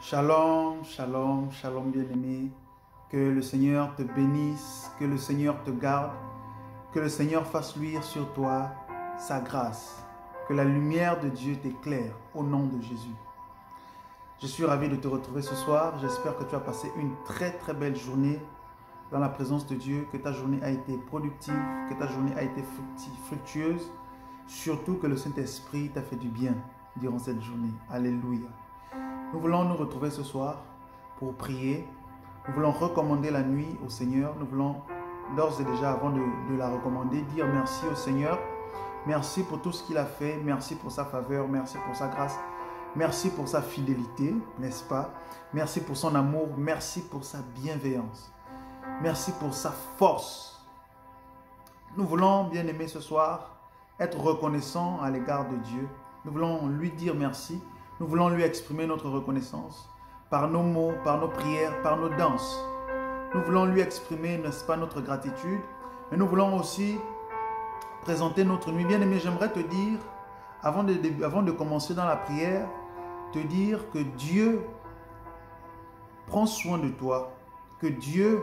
Shalom, shalom, shalom bien-aimé. Que le Seigneur te bénisse, que le Seigneur te garde, que le Seigneur fasse luire sur toi sa grâce. Que la lumière de Dieu t'éclaire au nom de Jésus. Je suis ravi de te retrouver ce soir. J'espère que tu as passé une très belle journée dans la présence de Dieu, que ta journée a été productive, que ta journée a été fructueuse. Surtout que le Saint-Esprit t'a fait du bien durant cette journée. Alléluia. Nous voulons nous retrouver ce soir pour prier. Nous voulons recommander la nuit au Seigneur. Nous voulons d'ores et déjà, avant de la recommander, dire merci au Seigneur. Merci pour tout ce qu'il a fait. Merci pour sa faveur. Merci pour sa grâce. Merci pour sa fidélité, n'est-ce pas? Merci pour son amour. Merci pour sa bienveillance. Merci pour sa force. Nous voulons, bien aimés, ce soir, être reconnaissants à l'égard de Dieu. Nous voulons lui dire merci. Nous voulons lui exprimer notre reconnaissance par nos mots, par nos prières, par nos danses. Nous voulons lui exprimer, n'est-ce pas, notre gratitude. Mais nous voulons aussi présenter notre nuit. Bien-aimé, j'aimerais te dire, avant de commencer dans la prière, te dire que Dieu prend soin de toi, que Dieu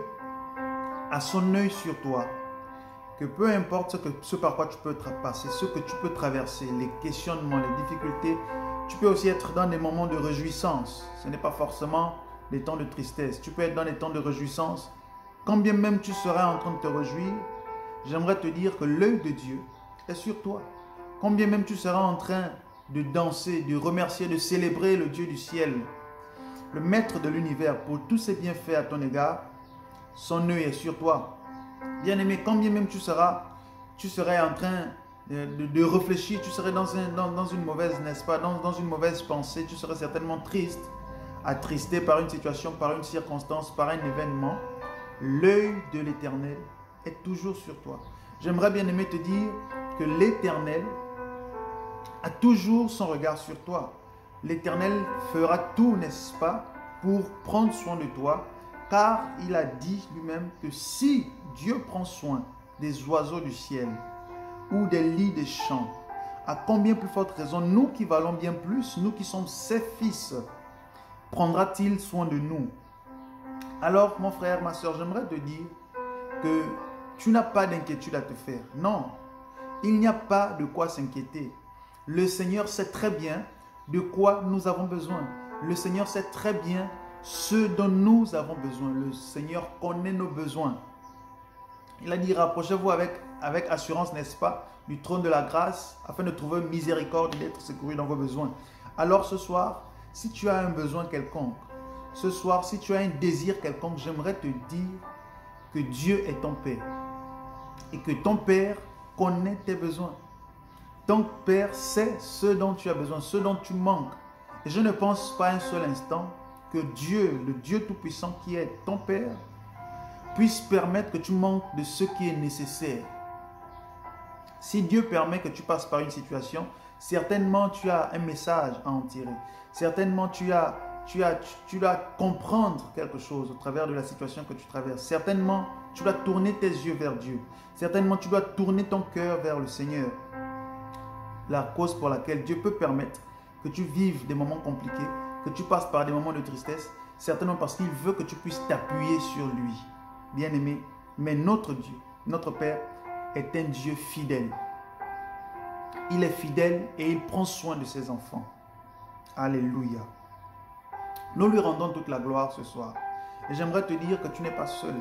a son œil sur toi, que peu importe ce par quoi tu peux passer, ce que tu peux traverser, les questionnements, les difficultés, tu peux aussi être dans des moments de réjouissance. Ce n'est pas forcément des temps de tristesse. Tu peux être dans des temps de réjouissance. Quand bien même tu seras en train de te réjouir, j'aimerais te dire que l'œil de Dieu est sur toi. Quand bien même tu seras en train de danser, de remercier, de célébrer le Dieu du ciel, le maître de l'univers, pour tous ses bienfaits à ton égard, son œil est sur toi. Bien-aimé, quand bien même tu serais en train de réfléchir, tu serais dans une mauvaise, n'est-ce pas, dans une mauvaise pensée, tu serais certainement triste, attristé par une situation, par une circonstance, par un événement. L'œil de l'Éternel est toujours sur toi. J'aimerais bien aimer te dire que l'Éternel a toujours son regard sur toi. L'Éternel fera tout, n'est-ce pas, pour prendre soin de toi, car il a dit lui-même que si Dieu prend soin des oiseaux du ciel, ou des lits des champs, à combien plus forte raison, nous qui valons bien plus, nous qui sommes ses fils, prendra-t-il soin de nous? Alors, mon frère, ma soeur, j'aimerais te dire que tu n'as pas d'inquiétude à te faire. Non, il n'y a pas de quoi s'inquiéter. Le Seigneur sait très bien de quoi nous avons besoin. Le Seigneur sait très bien ce dont nous avons besoin. Le Seigneur connaît nos besoins. Il a dit, rapprochez-vous avec assurance, n'est-ce pas, du trône de la grâce, afin de trouver miséricorde et d'être secouru dans vos besoins. Alors ce soir, si tu as un besoin quelconque, ce soir, si tu as un désir quelconque, j'aimerais te dire que Dieu est ton Père. Et que ton Père connaît tes besoins. Ton Père sait ce dont tu as besoin, ce dont tu manques. Et je ne pense pas un seul instant que Dieu, le Dieu Tout-Puissant qui est ton Père, puisse permettre que tu manques de ce qui est nécessaire. Si Dieu permet que tu passes par une situation, certainement tu as un message à en tirer. Certainement tu dois comprendre quelque chose au travers de la situation que tu traverses. Certainement tu dois tourner tes yeux vers Dieu. Certainement tu dois tourner ton cœur vers le Seigneur. La cause pour laquelle Dieu peut permettre que tu vives des moments compliqués, que tu passes par des moments de tristesse, certainement parce qu'il veut que tu puisses t'appuyer sur lui. Bien-aimé, mais notre Dieu, notre Père, est un Dieu fidèle. Il est fidèle et il prend soin de ses enfants. Alléluia. Nous lui rendons toute la gloire ce soir. Et j'aimerais te dire que tu n'es pas seul.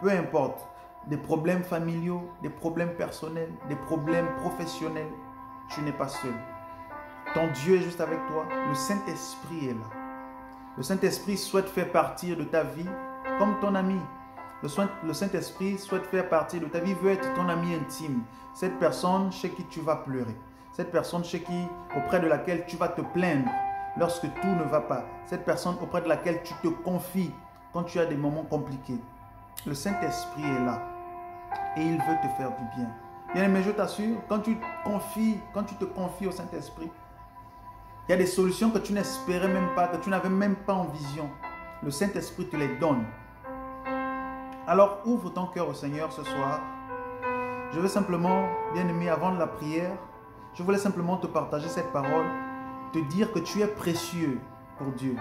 Peu importe, des problèmes familiaux, des problèmes personnels, des problèmes professionnels, tu n'es pas seul. Ton Dieu est juste avec toi. Le Saint-Esprit est là. Le Saint-Esprit souhaite faire partie de ta vie comme ton ami. Le Saint-Esprit souhaite faire partie de ta vie, veut être ton ami intime. Cette personne chez qui tu vas pleurer. Cette personne auprès de laquelle tu vas te plaindre lorsque tout ne va pas. Cette personne auprès de laquelle tu te confies quand tu as des moments compliqués. Le Saint-Esprit est là et il veut te faire du bien. Bien, mais je t'assure, quand tu te confies au Saint-Esprit, il y a des solutions que tu n'espérais même pas, que tu n'avais même pas en vision. Le Saint-Esprit te les donne. Alors, ouvre ton cœur au Seigneur ce soir. Je veux simplement, bien-aimé, avant la prière, je voulais simplement te partager cette parole, te dire que tu es précieux pour Dieu.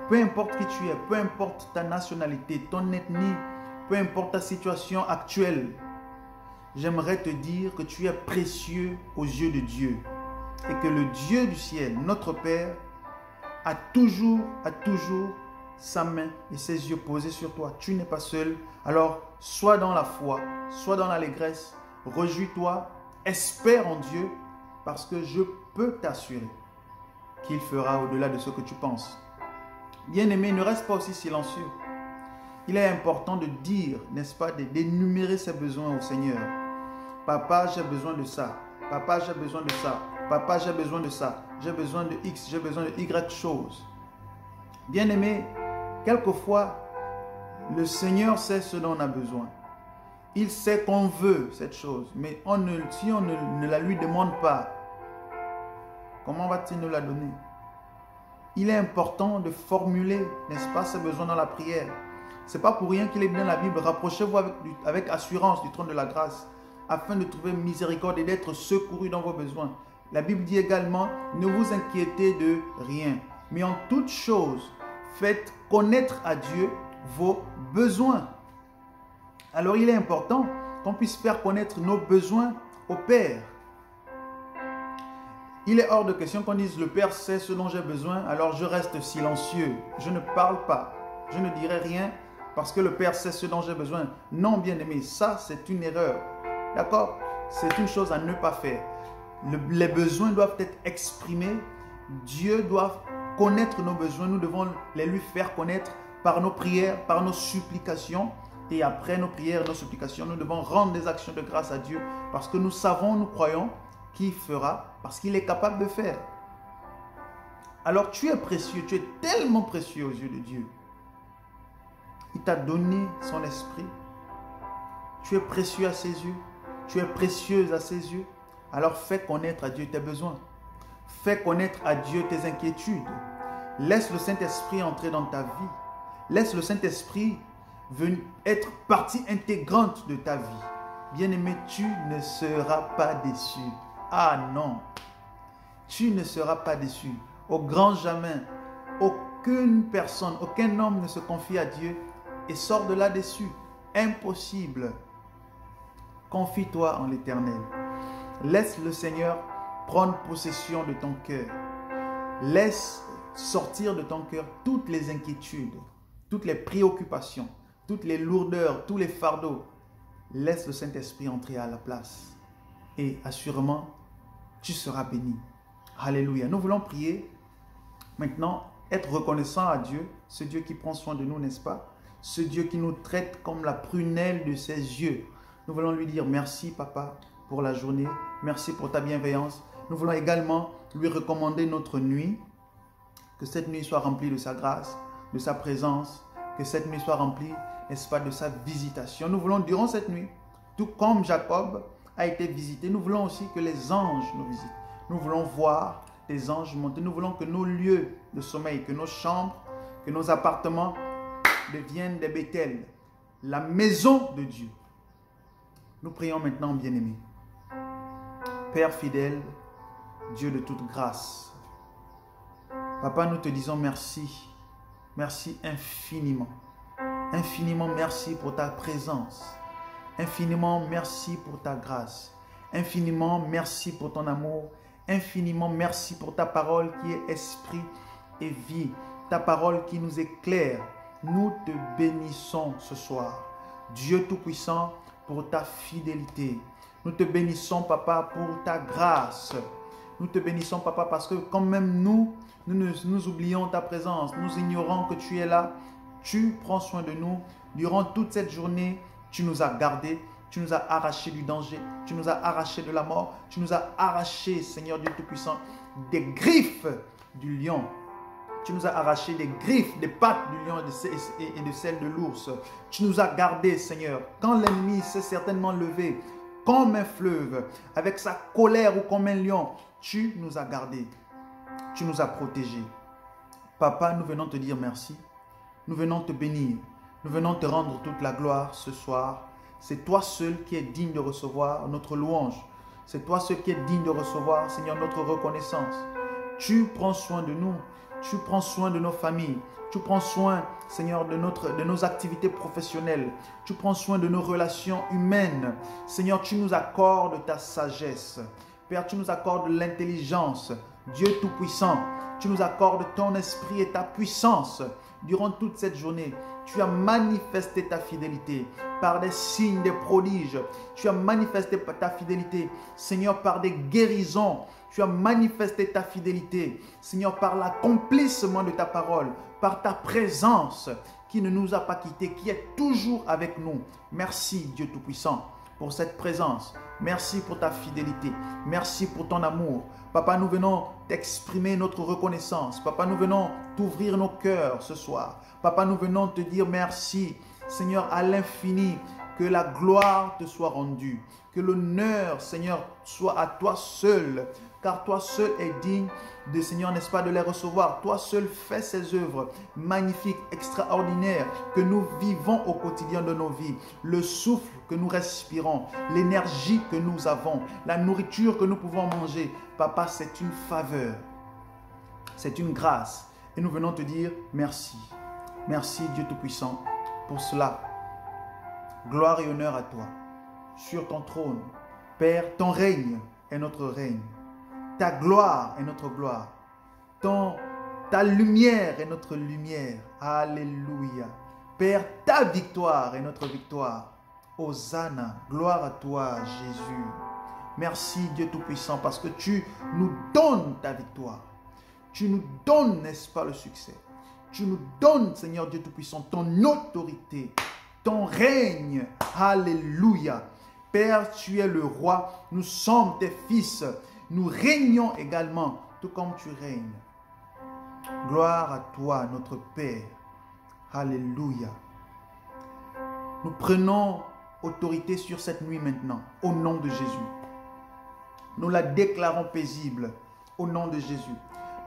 peu importe qui tu es, peu importe ta nationalité, ton ethnie, peu importe ta situation actuelle, j'aimerais te dire que tu es précieux aux yeux de Dieu et que le Dieu du ciel, notre Père, a toujours sa main et ses yeux posés sur toi. Tu n'es pas seul. Alors, sois dans la foi, sois dans l'allégresse, réjouis-toi, espère en Dieu, parce que je peux t'assurer qu'il fera au-delà de ce que tu penses. Bien-aimé, ne reste pas aussi silencieux. Il est important de dire, n'est-ce pas, d'énumérer ses besoins au Seigneur. Papa, j'ai besoin de ça. Papa, j'ai besoin de ça. Papa, j'ai besoin de ça. J'ai besoin de X, j'ai besoin de Y choses. Bien-aimé, quelquefois, le Seigneur sait ce dont on a besoin. Il sait qu'on veut cette chose, mais si on ne la lui demande pas, comment va-t-il nous la donner? Il est important de formuler, n'est-ce pas, ses besoins dans la prière. Ce n'est pas pour rien qu'il est dit dans la Bible, rapprochez-vous avec assurance du trône de la grâce, afin de trouver miséricorde et d'être secouru dans vos besoins. La Bible dit également, ne vous inquiétez de rien, mais en toute chose, faites connaître à Dieu vos besoins. Alors il est important qu'on puisse faire connaître nos besoins au Père. Il est hors de question qu'on dise, le Père sait ce dont j'ai besoin, alors je reste silencieux. Je ne parle pas, je ne dirai rien parce que le Père sait ce dont j'ai besoin. Non, bien-aimé, ça c'est une erreur. D'accord? C'est une chose à ne pas faire. Les besoins doivent être exprimés. Dieu doit connaître nos besoins. Nous devons les lui faire connaître par nos prières, par nos supplications. Et après nos prières, nos supplications, nous devons rendre des actions de grâce à Dieu parce que nous savons, nous croyons qu'il fera, parce qu'il est capable de faire. Alors tu es précieux, tu es tellement précieux aux yeux de Dieu. Il t'a donné son esprit. Tu es précieux à ses yeux. Tu es précieuse à ses yeux. Alors fais connaître à Dieu tes besoins. Fais connaître à Dieu tes inquiétudes. Laisse le Saint-Esprit entrer dans ta vie. Laisse le Saint-Esprit être partie intégrante de ta vie. Bien-aimé, tu ne seras pas déçu. Ah non, tu ne seras pas déçu. Au grand jamais, aucune personne, aucun homme ne se confie à Dieu et sort de là déçu. Impossible. Confie-toi en l'Éternel. Laisse le Seigneur prendre possession de ton cœur. Laisse sortir de ton cœur toutes les inquiétudes, toutes les préoccupations, toutes les lourdeurs, tous les fardeaux. Laisse le Saint-Esprit entrer à la place. Et assurément, tu seras béni. Alléluia. Nous voulons prier maintenant, être reconnaissant à Dieu, ce Dieu qui prend soin de nous, n'est-ce pas? Ce Dieu qui nous traite comme la prunelle de ses yeux. Nous voulons lui dire merci, Papa, pour la journée. Merci pour ta bienveillance. Nous voulons également lui recommander notre nuit. Que cette nuit soit remplie de sa grâce, de sa présence. Que cette nuit soit remplie, n'est-ce pas, de sa visitation. Nous voulons, durant cette nuit, tout comme Jacob a été visité, nous voulons aussi que les anges nous visitent. Nous voulons voir les anges monter. Nous voulons que nos lieux de sommeil, que nos chambres, que nos appartements deviennent des Béthel, la maison de Dieu. Nous prions maintenant, bien-aimés. Père fidèle, Dieu de toute grâce, Papa, nous te disons merci. Merci infiniment. Infiniment merci pour ta présence. Infiniment merci pour ta grâce. Infiniment merci pour ton amour. Infiniment merci pour ta parole qui est esprit et vie. Ta parole qui nous éclaire. Nous te bénissons ce soir. Dieu Tout-Puissant, pour ta fidélité. Nous te bénissons, Papa, pour ta grâce. Nous te bénissons, Papa, parce que quand même nous oublions ta présence. Nous ignorons que tu es là. Tu prends soin de nous. Durant toute cette journée, tu nous as gardés. Tu nous as arrachés du danger. Tu nous as arrachés de la mort. Tu nous as arrachés, Seigneur Dieu Tout-Puissant, des griffes du lion. Tu nous as arraché des griffes, des pattes du lion et de celles de l'ours. Tu nous as gardés, Seigneur. Quand l'ennemi s'est certainement levé comme un fleuve, avec sa colère ou comme un lion, tu nous as gardés. Tu nous as protégés. Papa, nous venons te dire merci. Nous venons te bénir. Nous venons te rendre toute la gloire ce soir. C'est toi seul qui es digne de recevoir notre louange. C'est toi seul qui es digne de recevoir, Seigneur, notre reconnaissance. Tu prends soin de nous. Tu prends soin de nos familles. Tu prends soin, Seigneur, de nos activités professionnelles. Tu prends soin de nos relations humaines. Seigneur, tu nous accordes ta sagesse. Père, tu nous accordes l'intelligence. Dieu Tout-Puissant, tu nous accordes ton esprit et ta puissance. Durant toute cette journée, tu as manifesté ta fidélité par des signes, des prodiges. Tu as manifesté ta fidélité, Seigneur, par des guérisons. Tu as manifesté ta fidélité, Seigneur, par l'accomplissement de ta parole, par ta présence qui ne nous a pas quittés, qui est toujours avec nous. Merci, Dieu Tout-Puissant, pour cette présence. Merci pour ta fidélité. Merci pour ton amour. Papa, nous venons t'exprimer notre reconnaissance. Papa, nous venons t'ouvrir nos cœurs ce soir. Papa, nous venons te dire merci, Seigneur, à l'infini. Que la gloire te soit rendue. Que l'honneur, Seigneur, soit à toi seul. Car toi seul es digne de, Seigneur, n'est-ce pas, de les recevoir. Toi seul fais ces œuvres magnifiques, extraordinaires, que nous vivons au quotidien de nos vies. Le souffle que nous respirons, l'énergie que nous avons, la nourriture que nous pouvons manger. Papa, c'est une faveur. C'est une grâce. Et nous venons te dire merci. Merci, Dieu Tout-Puissant, pour cela. Gloire et honneur à toi, sur ton trône. Père, ton règne est notre règne. Ta gloire est notre gloire. Ta lumière est notre lumière. Alléluia. Père, ta victoire est notre victoire. Hosanna. Gloire à toi, Jésus. Merci, Dieu Tout-Puissant, parce que tu nous donnes ta victoire. Tu nous donnes, n'est-ce pas, le succès. Tu nous donnes, Seigneur Dieu Tout-Puissant, ton autorité, ton règne. Alléluia. Père, tu es le roi. Nous sommes tes fils. Nous régnons également, tout comme tu règnes. Gloire à toi, notre Père. Alléluia. Nous prenons autorité sur cette nuit maintenant, au nom de Jésus. Nous la déclarons paisible, au nom de Jésus.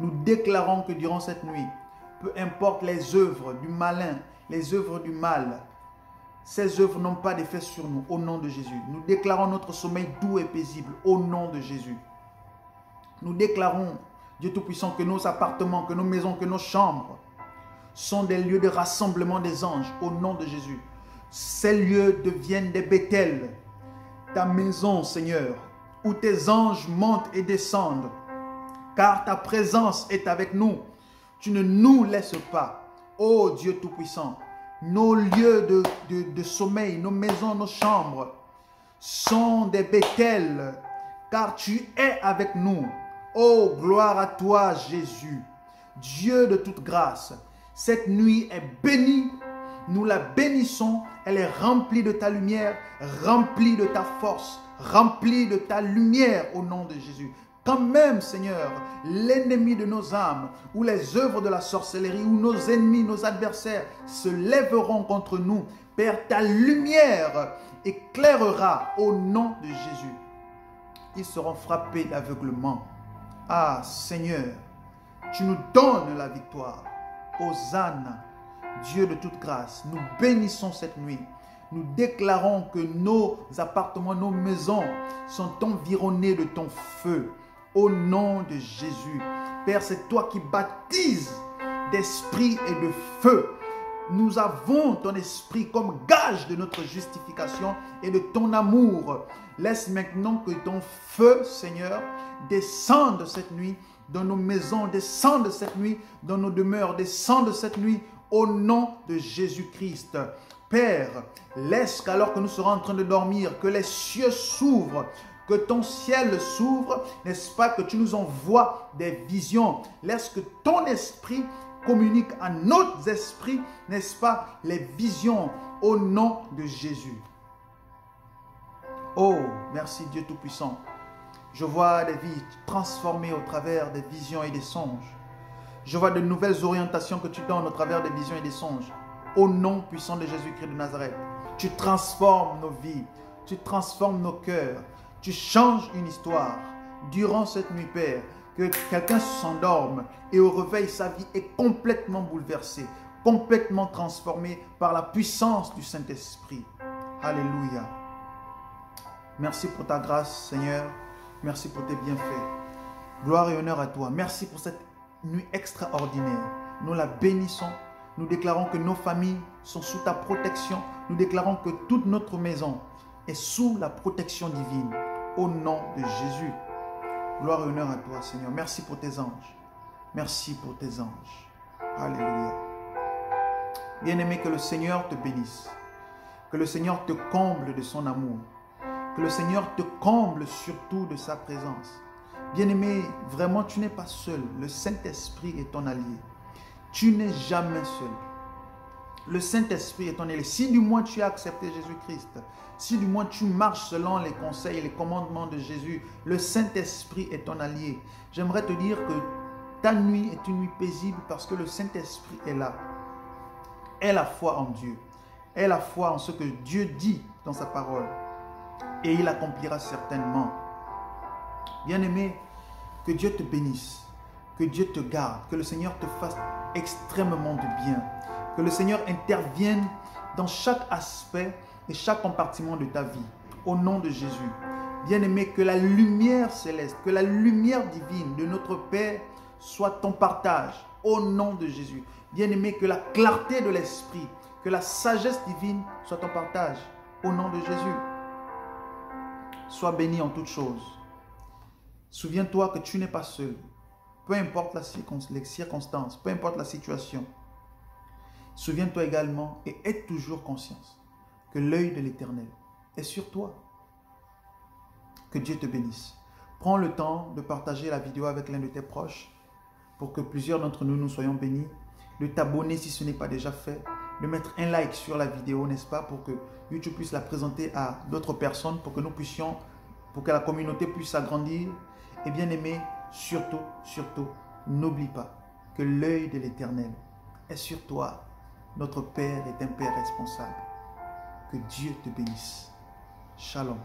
Nous déclarons que durant cette nuit, peu importe les œuvres du malin, les œuvres du mal, ces œuvres n'ont pas d'effet sur nous, au nom de Jésus. Nous déclarons notre sommeil doux et paisible, au nom de Jésus. Nous déclarons, Dieu Tout-Puissant, que nos appartements, que nos maisons, que nos chambres sont des lieux de rassemblement des anges, au nom de Jésus. Ces lieux deviennent des Béthel. Ta maison, Seigneur, où tes anges montent et descendent, car ta présence est avec nous. Tu ne nous laisses pas, ô Dieu Tout-Puissant. Nos lieux de sommeil, nos maisons, nos chambres sont des Béthel, car tu es avec nous. Oh, gloire à toi, Jésus, Dieu de toute grâce. Cette nuit est bénie, nous la bénissons, elle est remplie de ta lumière, remplie de ta force, remplie de ta lumière au nom de Jésus. Quand même, Seigneur, l'ennemi de nos âmes, ou les œuvres de la sorcellerie, ou nos ennemis, nos adversaires se lèveront contre nous, Père, ta lumière éclairera au nom de Jésus. Ils seront frappés d'aveuglement. Ah, Seigneur, tu nous donnes la victoire. Hosanna, Dieu de toute grâce, nous bénissons cette nuit. Nous déclarons que nos appartements, nos maisons sont environnés de ton feu. Au nom de Jésus. Père, c'est toi qui baptises d'esprit et de feu. Nous avons ton esprit comme gage de notre justification et de ton amour. Laisse maintenant que ton feu, Seigneur, descende cette nuit dans nos maisons, descende cette nuit dans nos demeures, descende cette nuit au nom de Jésus-Christ. Père, laisse qu'alors que nous serons en train de dormir, que les cieux s'ouvrent, que ton ciel s'ouvre, n'est-ce pas, que tu nous envoies des visions. Laisse que ton esprit communique à notre esprit, n'est-ce pas, les visions au nom de Jésus. Oh, merci Dieu Tout-Puissant. Je vois des vies transformées au travers des visions et des songes. Je vois de nouvelles orientations que tu donnes au travers des visions et des songes. Au nom puissant de Jésus-Christ de Nazareth, tu transformes nos vies, tu transformes nos cœurs. Tu changes une histoire durant cette nuit, Père, que quelqu'un s'endorme et au réveil, sa vie est complètement bouleversée, complètement transformée par la puissance du Saint-Esprit. Alléluia. Merci pour ta grâce, Seigneur. Merci pour tes bienfaits. Gloire et honneur à toi. Merci pour cette nuit extraordinaire. Nous la bénissons. Nous déclarons que nos familles sont sous ta protection. Nous déclarons que toute notre maison est sous la protection divine. Au nom de Jésus. Gloire et honneur à toi, Seigneur. Merci pour tes anges. Merci pour tes anges. Alléluia. Bien-aimé, que le Seigneur te bénisse. Que le Seigneur te comble de son amour. Que le Seigneur te comble surtout de sa présence. Bien-aimé, vraiment, tu n'es pas seul. Le Saint-Esprit est ton allié. Tu n'es jamais seul. Le Saint-Esprit est ton allié. Si du moins tu as accepté Jésus-Christ, si du moins tu marches selon les conseils et les commandements de Jésus, le Saint-Esprit est ton allié. J'aimerais te dire que ta nuit est une nuit paisible parce que le Saint-Esprit est là. Aie la foi en Dieu. Aie la foi en ce que Dieu dit dans sa parole. Et il accomplira certainement. Bien-aimé, que Dieu te bénisse, que Dieu te garde, que le Seigneur te fasse extrêmement de bien, que le Seigneur intervienne dans chaque aspect et chaque compartiment de ta vie, au nom de Jésus. Bien-aimé, que la lumière céleste, que la lumière divine de notre Père soit ton partage, au nom de Jésus. Bien-aimé, que la clarté de l'Esprit, que la sagesse divine soit ton partage, au nom de Jésus. Sois béni en toutes choses. Souviens-toi que tu n'es pas seul. Peu importe les circonstances, peu importe la situation. Souviens-toi également et aie toujours conscience que l'œil de l'Éternel est sur toi. Que Dieu te bénisse. Prends le temps de partager la vidéo avec l'un de tes proches pour que plusieurs d'entre nous soyons bénis. De t'abonner si ce n'est pas déjà fait. De mettre un like sur la vidéo, n'est-ce pas, pour que YouTube puisse la présenter à d'autres personnes, pour que nous puissions, pour que la communauté puisse s'agrandir. Et bien aimé, surtout, n'oublie pas que l'œil de l'Éternel est sur toi. Notre Père est un Père responsable. Que Dieu te bénisse. Shalom.